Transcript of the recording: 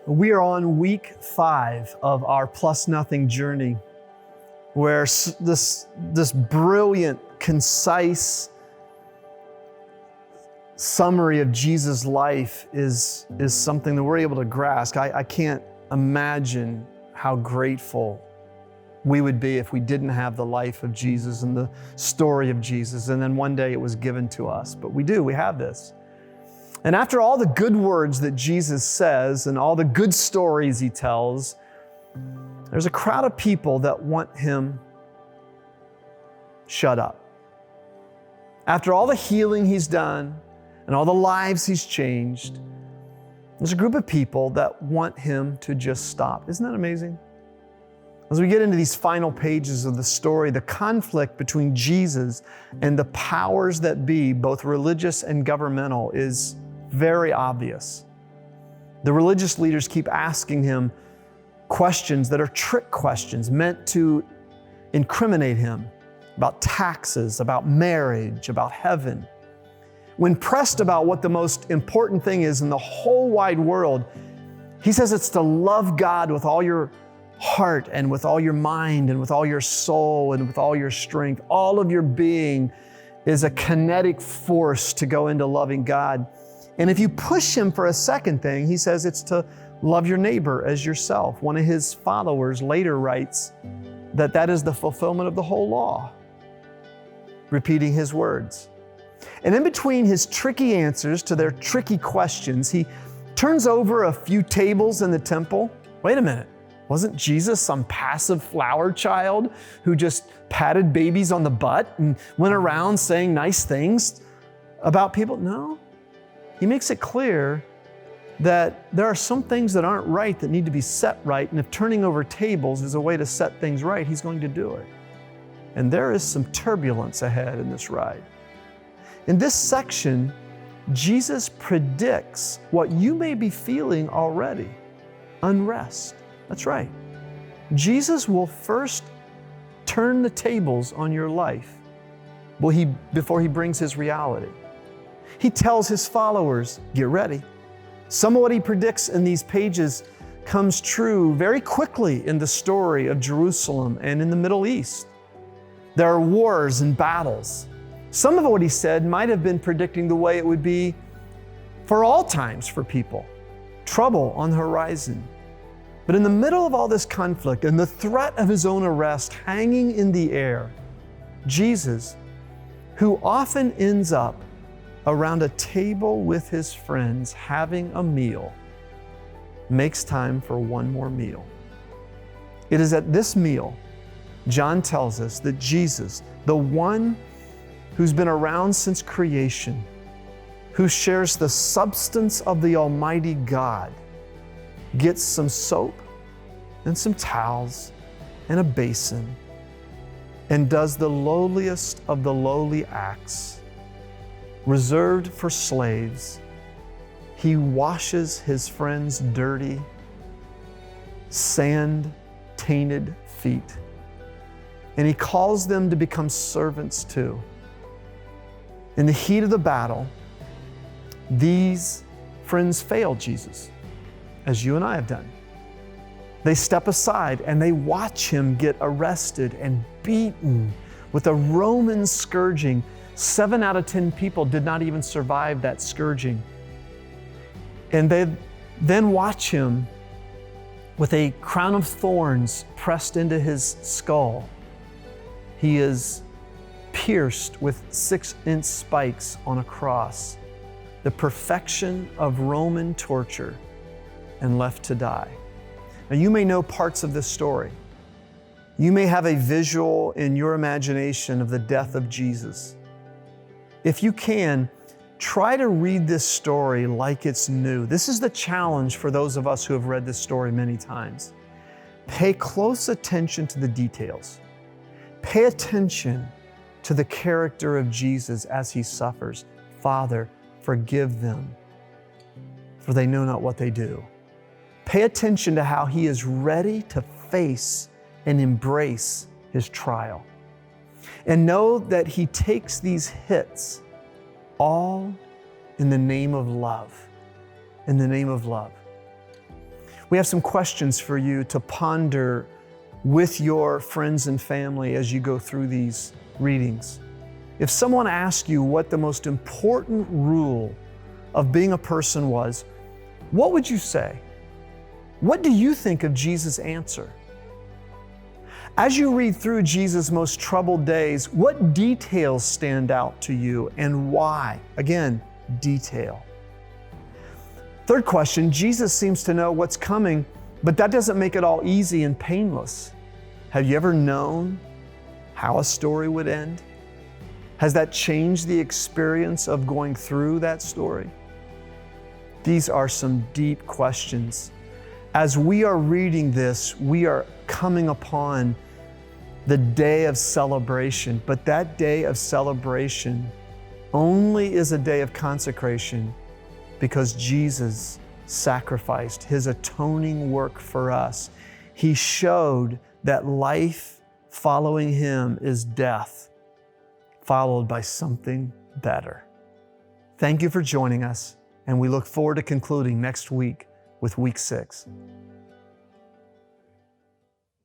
We are on week 5 of our Plus Nothing journey, where this brilliant, concise summary of Jesus' life is something that we're able to grasp. I can't imagine how grateful we would be if we didn't have the life of Jesus and the story of Jesus, and then one day it was given to us. But we do, we have this. And after all the good words that Jesus says and all the good stories he tells, there's a crowd of people that want him shut up. After all the healing he's done and all the lives he's changed, there's a group of people that want him to just stop. Isn't that amazing? As we get into these final pages of the story, the conflict between Jesus and the powers that be, both religious and governmental, is very obvious. The religious leaders keep asking him questions that are trick questions meant to incriminate him about taxes, about marriage, about heaven. When pressed about what the most important thing is in the whole wide world, he says it's to love God with all your heart and with all your mind and with all your soul and with all your strength. All of your being is a kinetic force to go into loving God. And if you push him for a second thing, he says it's to love your neighbor as yourself. One of his followers later writes that that is the fulfillment of the whole law, repeating his words. And in between his tricky answers to their tricky questions, he turns over a few tables in the temple. Wait a minute. Wasn't Jesus some passive flower child who just patted babies on the butt and went around saying nice things about people? No. He makes it clear that there are some things that aren't right that need to be set right, and if turning over tables is a way to set things right, he's going to do it. And there is some turbulence ahead in this ride. In this section, Jesus predicts what you may be feeling already: unrest. That's right. Jesus will first turn the tables on your life before he brings his reality. He tells his followers, get ready. Some of what he predicts in these pages comes true very quickly in the story of Jerusalem and in the Middle East. There are wars and battles. Some of what he said might have been predicting the way it would be for all times for people. Trouble on the horizon. But in the middle of all this conflict and the threat of his own arrest hanging in the air, Jesus, who often ends up around a table with his friends having a meal, makes time for one more meal. It is at this meal, John tells us, that Jesus, the one who's been around since creation, who shares the substance of the Almighty God, gets some soap and some towels and a basin and does the lowliest of the lowly acts reserved for slaves. He washes his friends' dirty, sand-tainted feet, and he calls them to become servants too. In the heat of the battle, these friends fail Jesus, as you and I have done. They step aside and they watch him get arrested and beaten with a Roman scourging. 7 out of 10 people did not even survive that scourging. And they then watch him with a crown of thorns pressed into his skull. He is pierced with 6-inch spikes on a cross, the perfection of Roman torture, and left to die. Now, you may know parts of this story. You may have a visual in your imagination of the death of Jesus. If you can, try to read this story like it's new. This is the challenge for those of us who have read this story many times. Pay close attention to the details. Pay attention to the character of Jesus as he suffers. Father, forgive them, for they know not what they do. Pay attention to how he is ready to face and embrace his trial. And know that he takes these hits all in the name of love. In the name of love. We have some questions for you to ponder with your friends and family as you go through these readings. If someone asked you what the most important rule of being a person was, what would you say? What do you think of Jesus' answer? As you read through Jesus' most troubled days, what details stand out to you and why? Again, detail. Third question, Jesus seems to know what's coming, but that doesn't make it all easy and painless. Have you ever known how a story would end? Has that changed the experience of going through that story? These are some deep questions. As we are reading this, we are coming upon the day of celebration, but that day of celebration only is a day of consecration because Jesus sacrificed His atoning work for us. He showed that life following Him is death, followed by something better. Thank you for joining us, and we look forward to concluding next week with week 6.